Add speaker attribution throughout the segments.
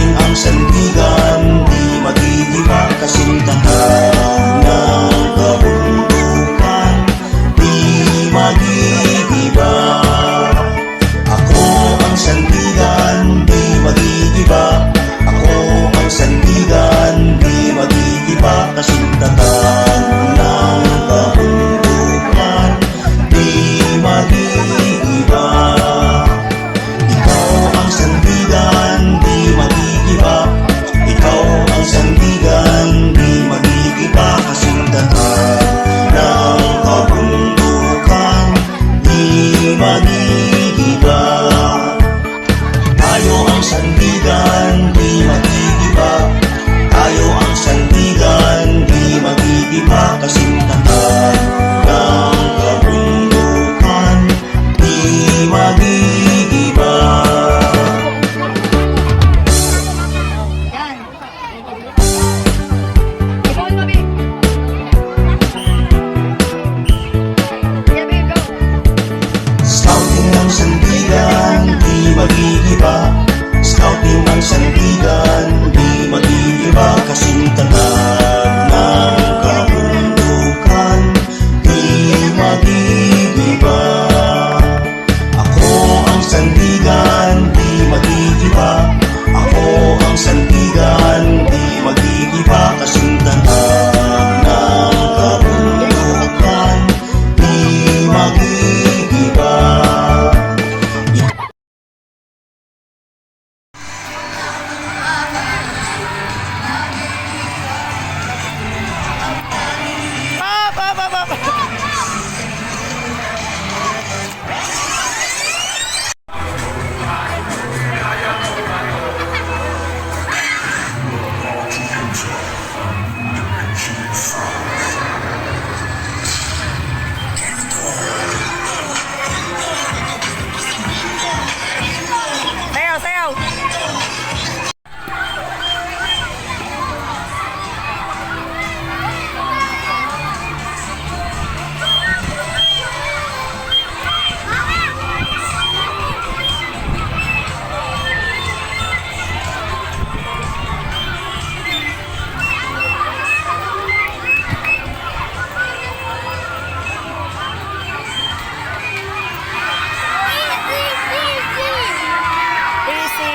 Speaker 1: Scouting ang sandigan, di magigiba kasintahan ng kabundukan, di magigiba. Ako ang sandigan, di magigiba. Ako ang sandigan, di magigiba kasintahan ng kabundukan, di magigiba. Ikaw ang sandigan, di magigiba. Ikaw ang sandigan, di magigiba kasintahan ng kabundukan, di magigiba. Tayo ang sandigan, di magigiba. Tayo ang sandigan, di magigiba kasintahan ng kabundukan, di magigiba.
Speaker 2: Yan. Ikaw, Mami. Yeah, babe, go.
Speaker 1: Scouting ang sandigan, di magigiba. Scouting ang sandigan, di magigiba kasintahan ng kabundukan, di magigiba. Ako ang sandigan, di magigiba. Ako ang sandigan, di magigiba kasintahan ng kabundukan, di magigiba.
Speaker 2: Sayaw, sayaw. Easy.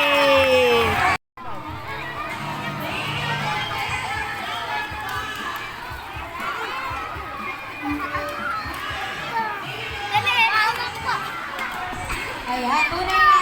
Speaker 3: Ay, ako na.